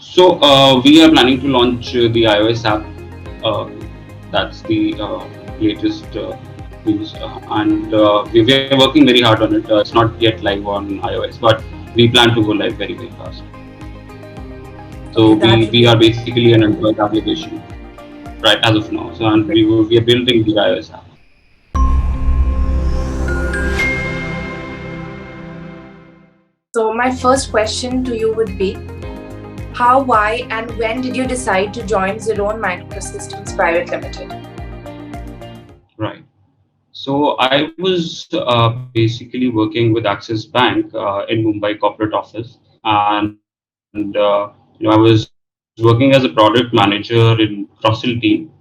So we are planning to launch the iOS app. Uh, that's the latest news, and we are working very hard on it. It's not yet live on iOS, but we plan to go live very very fast. So Okay, we that we really are basically an Android application right as of now. So and great. we are building the iOS app. So my first question to you would be how, why, and when did you decide to join Zerone Microsystems Private Limited? Right. So I was basically working with Axis Bank in Mumbai corporate office, and I was working as a product manager in Crossell team.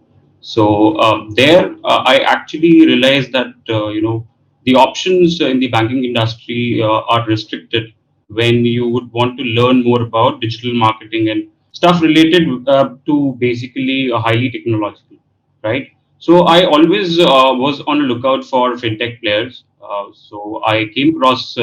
So there, I actually realized that the options in the banking industry are restricted when you would want to learn more about digital marketing and stuff related to basically highly technological, right? So I always was on a lookout for fintech players. So I came across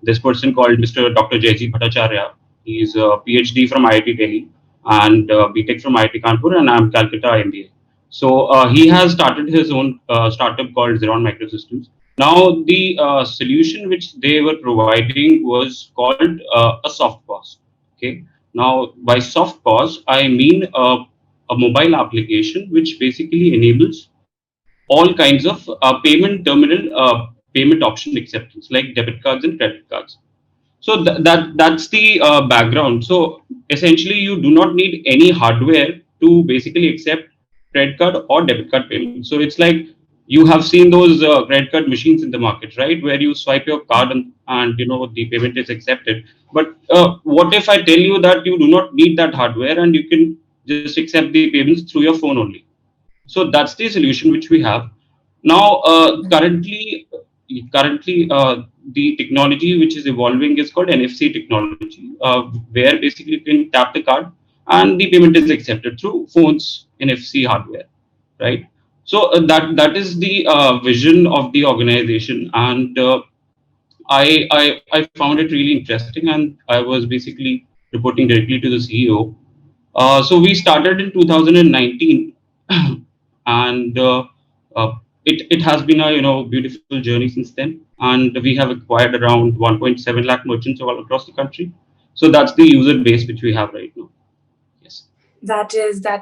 this person called Mr. Dr. Jayji Bhattacharya. He's a PhD from IIT Delhi and BTech from IIT Kanpur, and I'm Calcutta MBA. So he has started his own startup called Zerone Microsystems. Now the solution which they were providing was called a soft pause. Okay. Now by soft pause, I mean a mobile application which basically enables all kinds of payment terminal payment option acceptance like debit cards and credit cards. So that's the background. So essentially, you do not need any hardware to basically accept credit card or debit card payments. So it's like you have seen those credit card machines in the market, right, where you swipe your card and the payment is accepted. But what if I tell you that you do not need that hardware and you can just accept the payments through your phone only? So that's the solution which we have now. Currently, the technology which is evolving is called NFC technology, where basically you can tap the card and the payment is accepted through phones NFC hardware, right? So that is the vision of the organization, and I found it really interesting, and I was basically reporting directly to the CEO. So we started in 2019, and it has been a beautiful journey since then. And we have acquired around 1.7 lakh merchants all across the country. So that's the user base which we have right now. Yes. That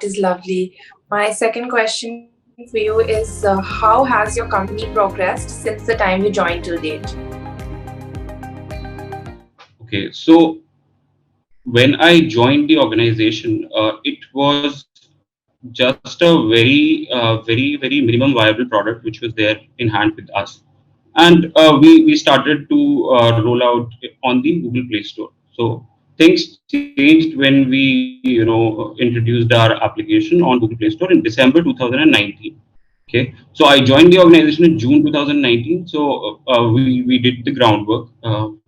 is lovely. My second question for you is how has your company progressed since the time you joined till date? Okay. So when I joined the organization, it was just a very minimum viable product which was there in hand with us, and we started to roll out on the Google Play Store. So things changed when we introduced our application on Google Play Store in December 2019. Okay, so I joined the organization in June 2019. So we did the groundwork.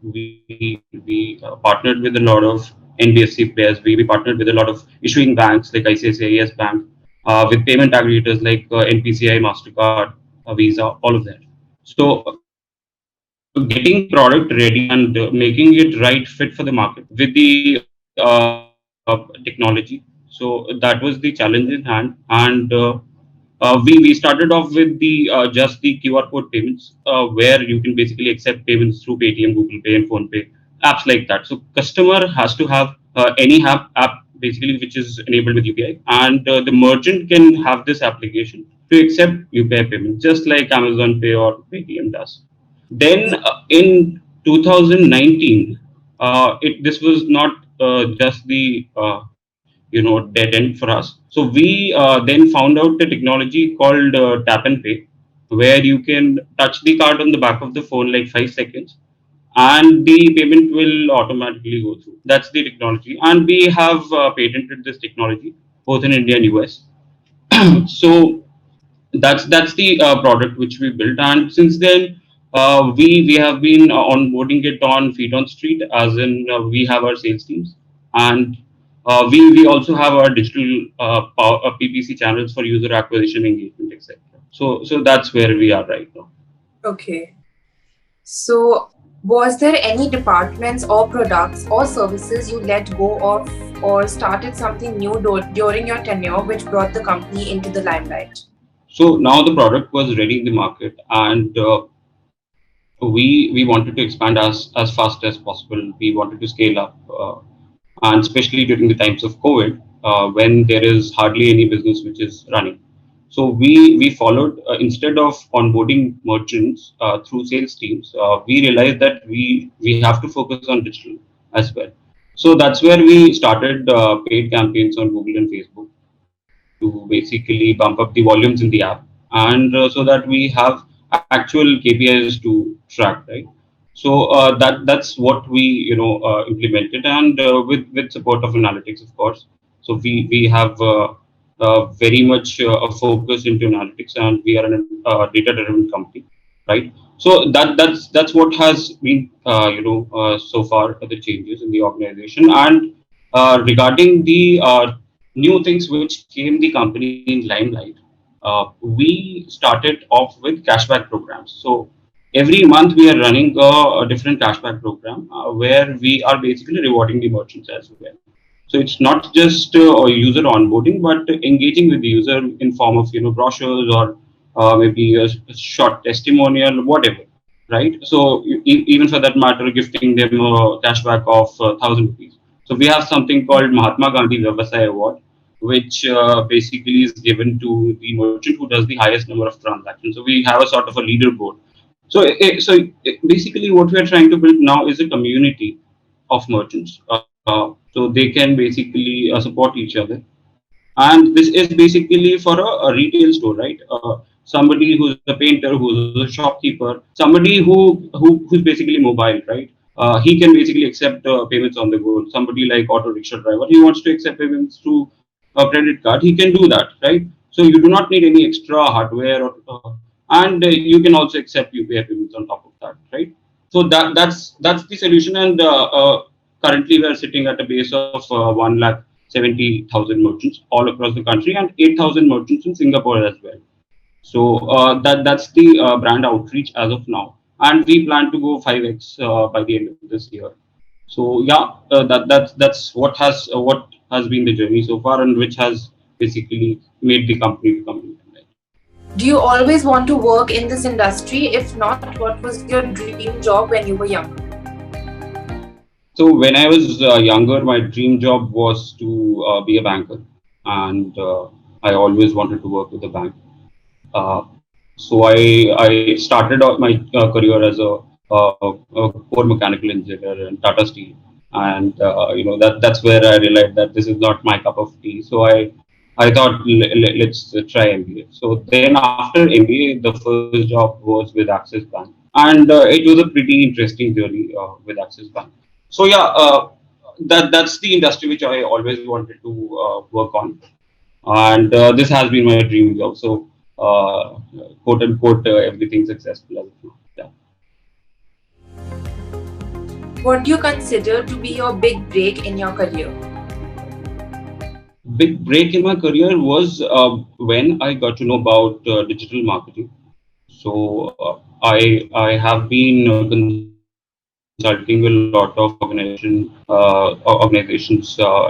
We partnered with a lot of NBFC players. We partnered with a lot of issuing banks like ICICI, Yes Bank, with payment aggregators like NPCI, Mastercard, Visa, all of that. So getting the product ready and making it right fit for the market with the technology. So that was the challenge in hand, and we started off with the just the QR code payments, where you can basically accept payments through Paytm, Google Pay, and PhonePe, apps like that. So customer has to have any app basically which is enabled with UPI, and the merchant can have this application to accept UPI payments, just like Amazon Pay or Paytm does. Then in 2019, this was not just the dead end for us. So we then found out the technology called tap and pay, where you can touch the card on the back of the phone like 5 seconds, and the payment will automatically go through. That's the technology, and we have patented this technology both in India and US. So that's the product which we built, and since then we have been onboarding it on feet on street, as in we have our sales teams, and we also have our digital PPC channels for user acquisition, engagement, etc. So that's where we are right now. Okay. So Was there any departments or products or services you let go of or started something new during your tenure which brought the company into the limelight? So now the product was ready in the market, and we wanted to expand as fast as possible. We wanted to scale up, and especially during the times of COVID, when there is hardly any business which is running. So we followed, instead of onboarding merchants through sales teams, we realized that we have to focus on digital as well. So that's where we started paid campaigns on Google and Facebook to basically bump up the volumes in the app, and so that we have actual KPIs to track, right? So that's what we implemented, and with support of analytics, of course. So we have very much a focus into analytics, and we are a data driven company, right? So that's what has been so far the changes in the organization. And regarding the new things which came the company in limelight, we started off with cashback programs. So every month we are running a different cashback program, where we are basically rewarding the merchants as well. So it's not just user onboarding, but engaging with the user in form of brochures, or maybe a short testimonial, whatever, right? So even for that matter, gifting them a cashback of 1,000 rupees. So we have something called Mahatma Gandhi Vyavasai Award, which basically is given to the merchant who does the highest number of transactions. So we have a sort of a leaderboard. Basically, what we are trying to build now is a community of merchants. So they can basically support each other. And this is basically for a retail store, right? Somebody who's a painter, who's a shopkeeper, somebody who's basically mobile, right? He can basically accept payments on the go. Somebody like auto rickshaw driver, he wants to accept payments through a credit card, he can do that, right? So you do not need any extra hardware, and you can also accept UPI payments on top of that, right? So that's the solution. And currently we are sitting at a base of 1,70,000 merchants all across the country, and 8,000 merchants in Singapore as well. So that's the brand outreach as of now, and we plan to go 5x by the end of this year. So yeah, what has been the journey so far, and which has basically made the company become. Do you always want to work in this industry? If not, what was your dream job when you were younger? So when I was younger, my dream job was to be a banker, and I always wanted to work with a bank. So I started out my career as a core mechanical engineer in Tata Steel, and that's where I realized that this is not my cup of tea. So I thought let's try MBA. So then after MBA, the first job was with Axis Bank, and it was a pretty interesting journey with Axis Bank. So yeah, that's the industry which I always wanted to work on, and this has been my dream job. So quote unquote everything successful as of now. Yeah. What do you consider to be your big break in your career? Big break in my career was when I got to know about digital marketing. So I have been consulting with a lot of organizations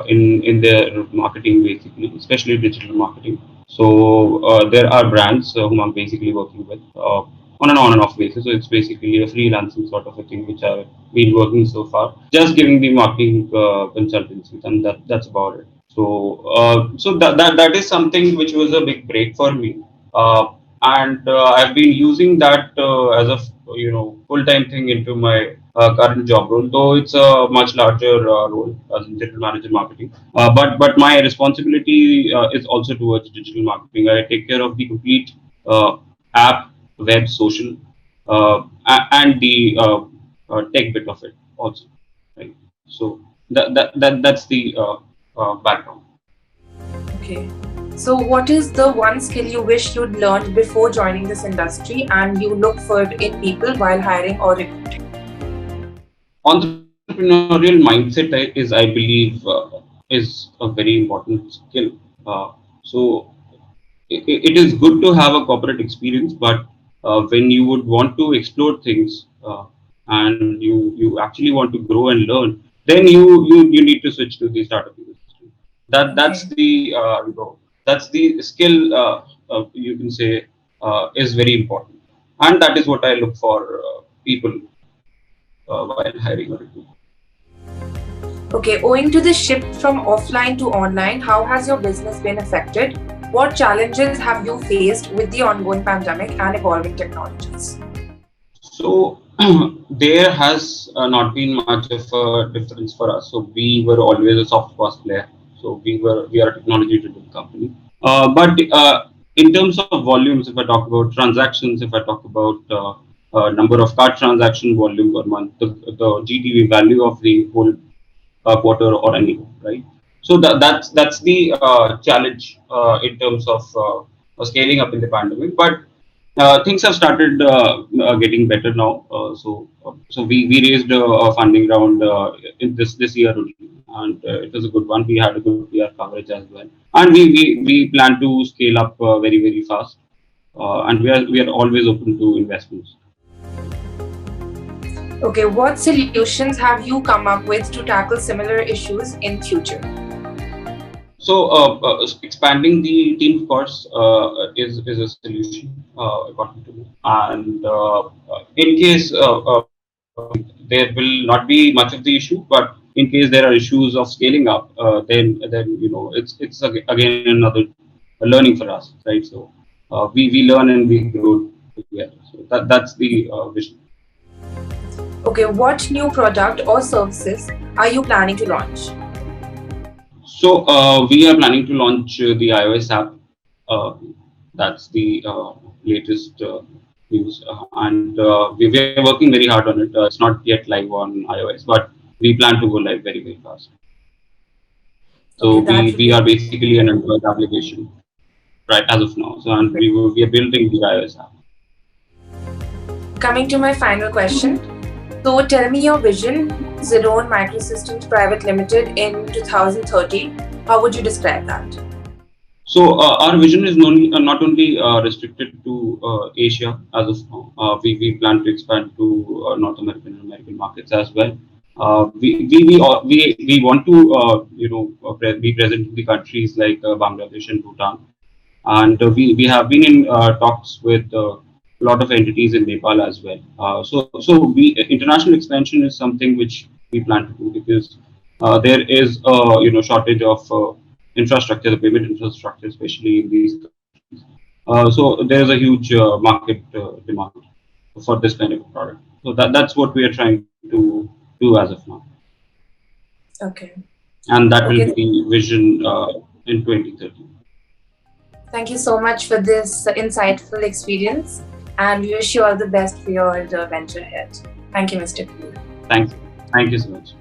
in their marketing, basically, especially digital marketing. So there are brands whom I'm basically working with on an on and off basis. So it's basically a freelancing sort of a thing which I've been working so far, just giving the marketing consultancies, and that's about it. So that is something which was a big break for me. And I've been using that as a full time thing into my current job role, though it's a much larger role as a general manager marketing. But my responsibility is also towards digital marketing. I take care of the complete app, web, social, and the tech bit of it also. Right. So that's the background. Okay. So, what is the one skill you wish you'd learned before joining this industry and you look for in people while hiring or recruiting? Entrepreneurial mindset is, I believe, is a very important skill. So it is good to have a corporate experience, but when you would want to explore things, and you actually want to grow and learn, then you need to switch to the startup industry. That's Okay. the that's the skill, you can say, is very important, and that is what I look for people while hiring a recruiter. Okay, owing to the shift from offline to online, how has your business been affected? What challenges have you faced with the ongoing pandemic and evolving technologies? So there has not been much of a difference for us. So we were always a soft cost player. So we are a technology driven company. But in terms of volumes, if I talk about transactions, if I talk about number of card transaction volume per month, the GTV value of the whole quarter or any, right? So that's the challenge in terms of scaling up in the pandemic. But things have started getting better now. So we raised a funding round in this year only, and it was a good one. We had a good PR coverage as well, and we plan to scale up very fast, and we are always open to investments. Okay, what solutions have you come up with to tackle similar issues in future? So expanding the team, of course, is a solution according to me. And in case there will not be much of the issue, but in case there are issues of scaling up, then again another learning for us, right? So we learn and we grow together. So that's the vision. Okay, what new product or services are you planning to launch? So we are planning to launch the iOS app. Uh, that's the latest news, and we are working very hard on it. It's not yet live on iOS, but we plan to go live very fast. So Okay, we that would we be are basically an Android application right as of now. So and great. we are building the iOS app. Coming to my final question. So tell me your vision, Zerone Microsystems Private Limited in 2030. How would you describe that? So our vision is not only restricted to Asia as of now. We plan to expand to North American and American markets as well. We want to be present in the countries like Bangladesh and Bhutan, and we have been in talks with a lot of entities in Nepal as well. So we international expansion is something which we plan to do because there is a shortage of infrastructure, the payment infrastructure, especially in these countries. So there is a huge market demand for this kind of a product. So that's what we are trying to do as of now, Okay. and that will Okay. be the vision in 2030. Thank you so much for this insightful experience, and we wish you all the best for your venture ahead. Thank you, Mr. Kapoor. Thanks. Thank you so much.